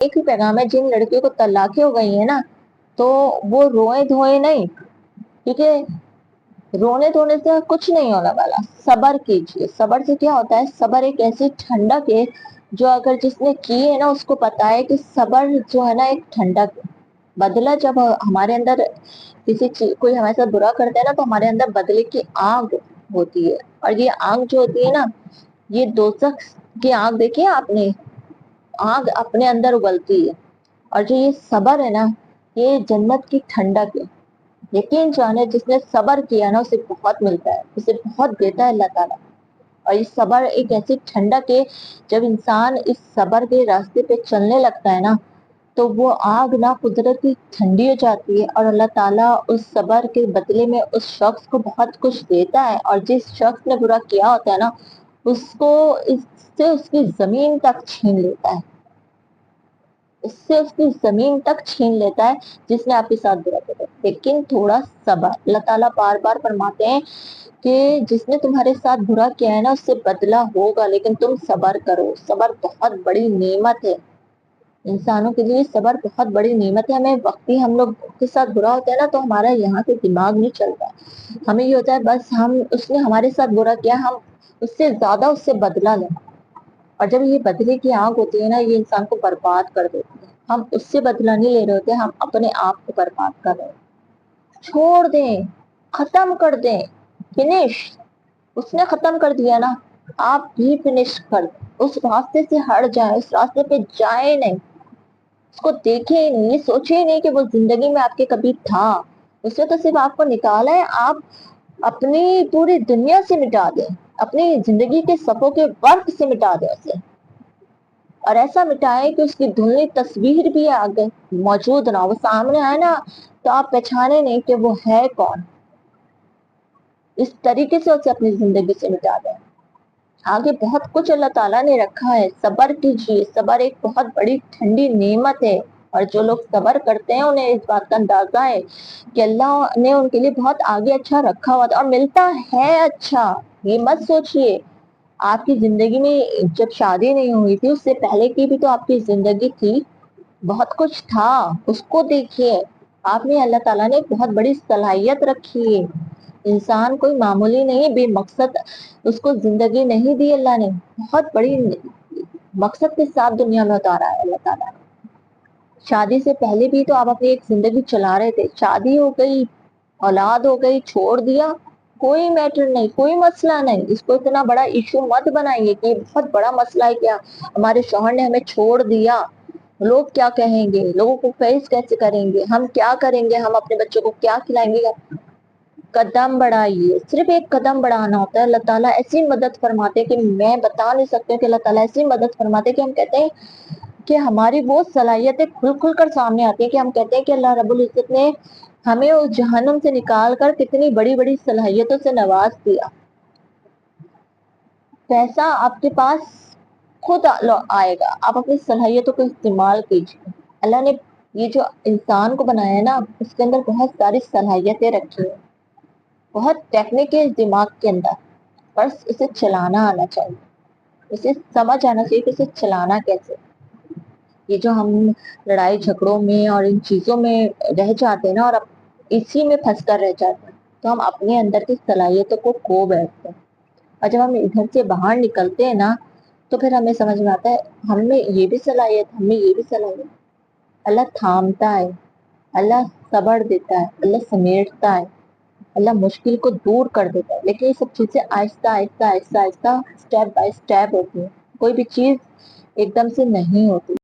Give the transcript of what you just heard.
एक ही पैगाम है, जिन लड़कियों को तलाकें हो गई है ना, तो वो रोए धोए नहीं, क्योंकि रोने धोने से कुछ नहीं होने वाला। सबर कीजिए। सबर से क्या होता है, सबर एक ऐसी ठंडक है जो अगर जिसने की है ना, उसको पता है कि सबर जो है ना एक ठंडक है। बदला जब हमारे अंदर किसी चीज कोई हमारे साथ बुरा करता है ना, तो हमारे अंदर बदले की आग होती है। और ये आग जो होती है ना, ये दोजख की आग देखी है आपने, आग अपने अंदर उबलती है। और जो ये सबर है ना, ये जन्नत की ठंडक है। यकीन जाने जिसने सबर किया ना, उसे बहुत मिलता है, उसे बहुत देता है अल्लाह ताला। और ये सबर एक ऐसी ठंडक है, जब इंसान इस सबर के रास्ते पे चलने लगता है ना, तो वो आग ना कुदरती ठंडी हो जाती है, और अल्लाह ताला उस सबर के बदले में उस शख्स को बहुत कुछ देता है। और जिस शख्स ने बुरा किया होता है ना, उसको इससे उसकी जमीन तक छीन लेता है, इससे उसकी जमीन तक छीन लेता है जिसने आपके साथ बुरा किया। लेकिन थोड़ा सब्र, अल्लाह ताला बार बार फरमाते हैं कि जिसने तुम्हारे साथ बुरा किया है ना, उससे बदला होगा, लेकिन तुम सब्र करो। सब्र बहुत बड़ी नेमत है, इंसानों के लिए सब्र बहुत बड़ी नेमत है। हमें वक्ती हम लोग के साथ बुरा होता है ना, तो हमारा यहाँ से दिमाग नहीं चलता। हमें ये होता है बस हम, उसने हमारे साथ बुरा किया, हम उससे ज्यादा उससे बदला लें। और जब ये बदले की आग होती है ना, ये इंसान को बर्बाद कर देती है। हम उससे बदला नहीं ले रहे होते, हम अपने आप को बर्बाद कर रहे हैं। छोड़ दें, खत्म कर दें, फिनिश। उसने खत्म कर दिया ना, आप भी फिनिश कर दें। उस रास्ते से हट जाए, उस रास्ते पे जाए नहीं, उसको देखे ही नहीं, ये सोचे ही नहीं कि वो जिंदगी में आपके कभी था। उसने तो सिर्फ आपको निकाला है। आप अपनी पूरी दुनिया से मिटा दें, अपनी जिंदगी के सफों के वर्क से मिटा दें उसे। और ऐसा मिटाए कि उसकी धुंधली तस्वीर भी आगे मौजूद ना, वो सामने आए ना, तो आप पहचाने नहीं कि वो है कौन। इस तरीके से उसे अपनी जिंदगी से मिटा दें। आगे बहुत कुछ अल्लाह ताला ने रखा है, सब्र कीजिए। सब्र एक बहुत बड़ी ठंडी नेमत है, और जो लोग सब्र करते हैं उन्हें इस बात का अंदाजा है कि अल्लाह ने उनके लिए बहुत आगे अच्छा रखा हुआ था, और मिलता है अच्छा। ये मत सोचिए, आपकी जिंदगी में जब शादी नहीं हुई थी, उससे पहले की भी तो आपकी जिंदगी थी, बहुत कुछ था, उसको देखिए। आप में अल्लाह ताला ने बहुत बड़ी सलाहियत रखी है। इंसान कोई मामूली नहीं, बेमकसद उसको जिंदगी नहीं दी अल्लाह ने, बहुत बड़ी मकसद के साथ दुनिया में उतारा है अल्लाह ताला। शादी से पहले भी तो आप अपनी एक जिंदगी चला रहे थे, शादी हो गई, औलाद हो गई, छोड़ दिया, कोई मैटर नहीं, कोई मसला नहीं। इसको इतना बड़ा इशू मत बनाइए कि बहुत बड़ा मसला है क्या, हमारे शौहर ने हमें छोड़ दिया, लोग क्या कहेंगे, लोगों को फेस कैसे करेंगे, हम क्या करेंगे, हम अपने बच्चों को क्या खिलाएंगे। कदम बढ़ाइए, सिर्फ एक कदम बढ़ाना होता है। अल्लाह ताला ऐसी मदद फरमाते हैं कि मैं बता नहीं सकती कि अल्लाह ताला ऐसी मदद फरमाते हैं कि हम कहते हैं कि हमारी वो सलाहियतें खुल खुल कर सामने आती है, कि हम कहते हैं कि अल्लाह रब्बुल इज्जत ने हमें उस जहन्नुम से निकाल कर कितनी बड़ी बड़ी सलाहियतों से नवाज दिया। पैसा आपके पास खुद आएगा, आप अपनी सलाहियतों को इस्तेमाल कीजिए। अल्लाह ने ये जो इंसान को बनाया है ना, उसके अंदर बहुत सारी सलाहियतें रखी है, बहुत टेक्निक है इस दिमाग के अंदर, बस इसे चलाना आना चाहिए, इसे समझ आना चाहिए कि इसे चलाना कैसे। ये जो हम लड़ाई झगड़ों में और इन चीजों में रह जाते हैं ना, और इसी में फंस कर रह जाते हैं, तो हम अपने अंदर की सलाहियतों को खो बैठते हैं। और जब हम इधर से बाहर निकलते हैं ना, तो फिर हमें समझ में आता है हमें ये भी सलाहियत, हमें ये भी सलाहियत। अल्लाह थामता है, अल्लाह सब्र देता है, अल्लाह समेटता है, अल्लाह मुश्किल को दूर कर देता है। लेकिन ये सब चीजें Aahista Aahista Aahista Aahista, step by step होती है। कोई भी चीज एकदम से नहीं होती।